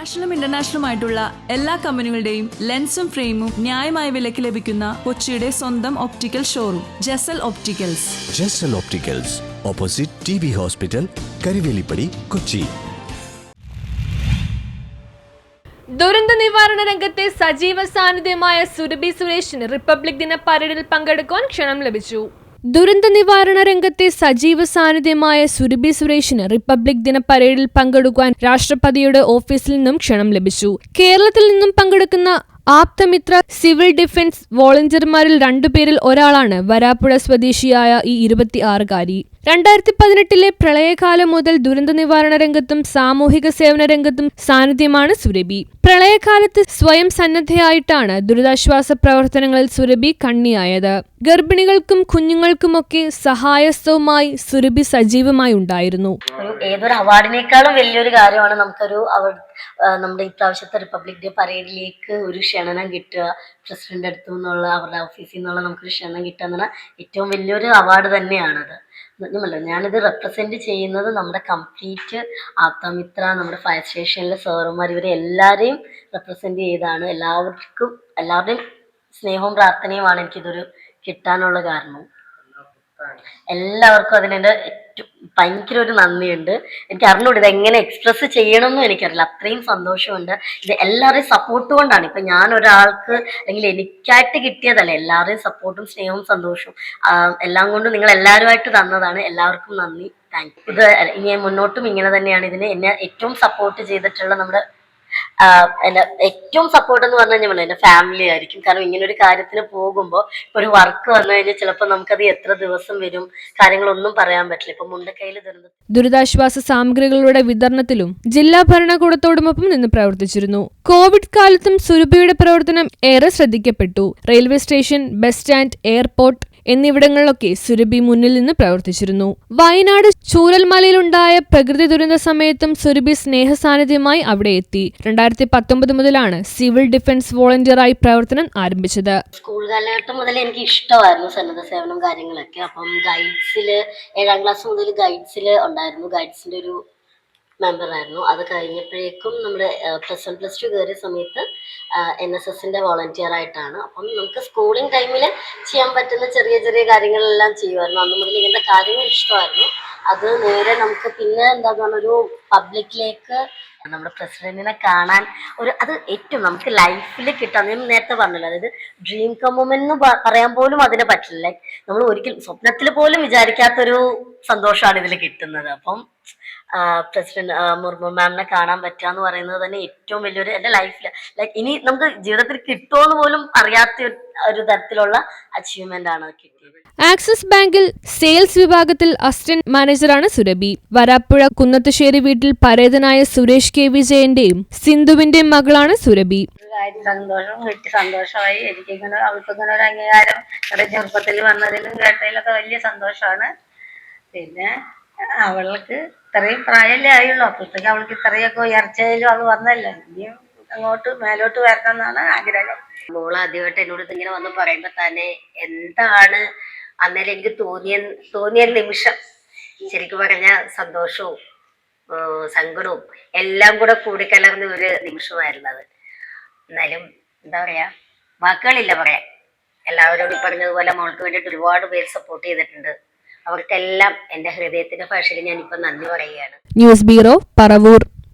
നാഷണലും ഇന്റർനാഷണലുമായിട്ടുള്ള എല്ലാ കമ്പനികളുടെയും ലെൻസും ഫ്രെയിമും ന്യായമായ വിലയ്ക്ക് ലഭിക്കുന്ന കൊച്ചിയുടെ സ്വന്തം optical showroom Jasal opticals. Jasal opticals, opposite TB hospital, Karuvelippady, Kochi. ദുരന്ത നിവാരണ രംഗത്തെ സജീവ സാന്നിധ്യമായ സുരഭി സുരേഷിന് റിപ്പബ്ലിക് ദിന പരേഡിൽ പങ്കെടുക്കുവാൻ ക്ഷണം ലഭിച്ചു. ദുരന്ത നിവാരണ രംഗത്തെ സജീവ സാന്നിധ്യമായ സുരഭി സുരേഷിന് റിപ്പബ്ലിക് ദിന പരേഡിൽ പങ്കെടുക്കുവാൻ രാഷ്ട്രപതിയുടെ ഓഫീസിൽ നിന്നും ക്ഷണം ലഭിച്ചു. കേരളത്തിൽ നിന്നും പങ്കെടുക്കുന്ന ആപ്തമിത്ര സിവിൽ ഡിഫൻസ് വോളണ്ടിയർമാരിൽ 2 പേരിൽ ഒരാളാണ് വരാപ്പുഴ സ്വദേശിയായ ഈ 26-കാരി. 2018 പ്രളയകാലം മുതൽ ദുരന്ത നിവാരണ രംഗത്തും സാമൂഹിക സേവന രംഗത്തും സാന്നിധ്യമാണ് സുരഭി. പ്രളയകാലത്ത് സ്വയം സന്നദ്ധയായിട്ടാണ് ദുരിതാശ്വാസ പ്രവർത്തനങ്ങളിൽ സുരഭി കണ്ണിയായത്. ഗർഭിണികൾക്കും കുഞ്ഞുങ്ങൾക്കുമൊക്കെ സഹായസ്ഥവുമായി സുരഭി സജീവമായി ഉണ്ടായിരുന്നു. ഏതൊരു അവാർഡിനേക്കാളും വലിയൊരു കാര്യമാണ് നമ്മുടെ ഇപ്രാവശ്യത്തെ റിപ്പബ്ലിക് ഡേ പരേഡിലേക്ക് ഒരു ക്ഷണം കിട്ടുക. പ്രസിഡന്റ് അടുത്തു നിന്നുള്ള അവരുടെ ഓഫീസിൽ നിന്നുള്ള നമുക്കൊരു ക്ഷണം കിട്ടുക എന്ന് പറഞ്ഞാൽ ഏറ്റവും വലിയൊരു അവാർഡ് തന്നെയാണത്. ഞാനിത് റെപ്രസെന്റ് ചെയ്യുന്നത് നമ്മുടെ കംപ്ലീറ്റ് ആപ്തമിത്ര, നമ്മുടെ ഫയർ സ്റ്റേഷനിലെ സാറുമാർ, ഇവരെ എല്ലാവരെയും റെപ്രസെന്റ് ചെയ്താണ്. എല്ലാവരുടെയും സ്നേഹവും പ്രാർത്ഥനയുമാണ് എനിക്കിതൊരു കിട്ടാനുള്ള കാരണം. എല്ലാവർക്കും അതിനെൻ്റെ ഭയങ്കര ഒരു നന്ദിയുണ്ട്. എനിക്ക് അറിഞ്ഞൂടെ ഇത് എങ്ങനെ എക്സ്പ്രസ് ചെയ്യണമെന്നും എനിക്കറിയില്ല. അത്രയും സന്തോഷമുണ്ട്. ഇത് എല്ലാവരുടെയും സപ്പോർട്ട് കൊണ്ടാണ്. ഇപ്പം ഞാൻ ഒരാൾക്ക് അല്ലെങ്കിൽ എനിക്കായിട്ട് കിട്ടിയതല്ല, എല്ലാവരുടെയും സപ്പോർട്ടും സ്നേഹവും സന്തോഷവും എല്ലാം കൊണ്ടും നിങ്ങൾ എല്ലാവരുമായിട്ട് തന്നതാണ്. എല്ലാവർക്കും നന്ദി, താങ്ക് യു. ഇത് ഇനി മുന്നോട്ടും ഇങ്ങനെ തന്നെയാണ്. ഇതിന് എന്നെ ഏറ്റവും സപ്പോർട്ട് ചെയ്തിട്ടുള്ള നമ്മുടെ എൻ്റെ ഏറ്റവും സപ്പോർട്ട് എന്ന് പറഞ്ഞു കഴിഞ്ഞാൽ എൻ്റെ ഫാമിലി ആയിരിക്കും. കാരണം ഇങ്ങനെ ഒരു കാര്യത്തിന് പോകുമ്പോൾ ഇപ്പോൾ ഒരു വർക്ക് വന്നു കഴിഞ്ഞാൽ ചിലപ്പോൾ നമുക്കത് എത്ര ദിവസം വരും, കാര്യങ്ങളൊന്നും പറയാൻ പറ്റില്ല. ഇപ്പൊ മുണ്ടക്കൈയിൽ ദുരിതാശ്വാസ സാമഗ്രികളുടെ വിതരണത്തിലും ജില്ലാ ഭരണകൂടത്തോടുമൊപ്പം നിന്ന് പ്രവർത്തിച്ചിരുന്നു. കോവിഡ് കാലത്തും സുരഭിയുടെ പ്രവർത്തനം ഏറെ ശ്രദ്ധിക്കപ്പെട്ടു. Railway station, bus stand, airport എന്നിവിടങ്ങളിലൊക്കെ സുരഭി മുന്നിൽ നിന്ന് പ്രവർത്തിച്ചിരുന്നു. വയനാട് ചൂരൽമലയിലുണ്ടായ പ്രകൃതി ദുരന്ത സമയത്തും സുരഭി സ്നേഹസാന്നിധ്യമായി അവിടെ എത്തി. 2019 മുതലാണ് സിവിൽ ഡിഫൻസ് വോളണ്ടിയറായി പ്രവർത്തനം ആരംഭിച്ചത്. സ്കൂൾ കാലഘട്ടം മുതൽ എനിക്ക് ഇഷ്ടമായിരുന്നു സന്നദ്ധ സേവനം കാര്യങ്ങളൊക്കെ. അപ്പം ഗൈഡ്സില് 7ാം ക്ലാസ് മുതൽ ഗൈഡ്സിൽ ഉണ്ടായിരുന്നു. ഗൈഡ്സിന്റെ ഒരു മെമ്പറായിരുന്നു. അത് കഴിഞ്ഞപ്പോഴേക്കും നമ്മുടെ +1 +2 കയറിയ സമയത്ത് NSSന്റെ വോളണ്ടിയർ ആയിട്ടാണ്. അപ്പം നമുക്ക് സ്കൂളിംഗ് ടൈമിൽ ചെയ്യാൻ പറ്റുന്ന ചെറിയ ചെറിയ കാര്യങ്ങളെല്ലാം ചെയ്യുമായിരുന്നു. അന്ന് മുതൽ ഇങ്ങനത്തെ കാര്യങ്ങൾ ഇഷ്ടമായിരുന്നു. അത് നേരെ നമുക്ക് പിന്നെ ഒരു പബ്ലിക്കിലേക്ക് നമ്മുടെ പ്രസിഡന്റിനെ കാണാൻ അത് ഏറ്റവും നമുക്ക് ലൈഫിൽ കിട്ടാൻ, ഞാൻ നേരത്തെ പറഞ്ഞല്ലോ, അതായത് ഡ്രീം കം മൊമെന്റ് എന്ന് പറയാൻ പോലും അതിന് പറ്റില്ല. ലൈക്ക് നമ്മൾ ഒരിക്കലും സ്വപ്നത്തിൽ പോലും വിചാരിക്കാത്തൊരു സന്തോഷമാണ് ഇതിൽ കിട്ടുന്നത്. അപ്പം പ്രസിഡന്റ് മുർമു മാമിനെ കാണാൻ പറ്റുക എന്ന് പറയുന്നത് തന്നെ ഏറ്റവും വലിയൊരു എൻ്റെ ലൈഫിൽ ലൈക്ക് ഇനി നമുക്ക് ജീവിതത്തിൽ കിട്ടുമോന്ന് പോലും അറിയാത്ത ഒരു തരത്തിലുള്ള അച്ചീവ്മെന്റ് ആണ് കിട്ടിയത്. ആക്സിസ് ബാങ്കിൽ സെയിൽസ് വിഭാഗത്തിൽ അസിസ്റ്റന്റ് മാനേജറാണ് സുരഭി. വരാപ്പുഴ കുന്നത്തുശ്ശേരി വീട്ടിൽ പരേതനായ സുരേഷ് K. വിജയന്റെയും സിന്ധുവിന്റെയും മകളാണ് സുരഭി. സന്തോഷമായി. എനിക്കിങ്ങനെ അവൾക്കിങ്ങനെ ഒരു അംഗീകാരം ചെറുപ്പത്തിൽ വന്നതിലും കേട്ടതിലൊക്കെ വലിയ സന്തോഷമാണ്. പിന്നെ അവൾക്ക് ഇത്രയും പ്രായമല്ലേ ആയുള്ളൂ, അപ്പോഴത്തേക്ക് അവൾക്ക് ഇത്രയൊക്കെ ഉയർച്ചയിലും അത് വന്നല്ലോ. ഇനിയും അങ്ങോട്ട് മേലോട്ട് വരണം എന്നാണ് ആഗ്രഹം. മോള് ആദ്യമായിട്ട് എന്നോട് ഇങ്ങനെ വന്ന് പറയുമ്പോ തന്നെ എന്താണ് അന്നേരം എനിക്ക് തോന്നിയ നിമിഷം, ശരിക്കും പറഞ്ഞ സന്തോഷവും സങ്കടവും എല്ലാം കൂടെ കൂടിക്കലർന്ന ഒരു നിമിഷമായിരുന്നു അത്. എന്നാലും എന്താ പറയാ, വാക്കുകളില്ല പറയാൻ. എല്ലാവരോടും പറഞ്ഞതുപോലെ മോൾക്ക് വേണ്ടിയിട്ട് ഒരുപാട് പേര് സപ്പോർട്ട് ചെയ്തിട്ടുണ്ട്. അവർക്കെല്ലാം എൻ്റെ ഹൃദയത്തിന്റെ ഭാഷയിൽ ഞാനിപ്പോൾ നന്ദി പറയുകയാണ്. News bureau, Paravur.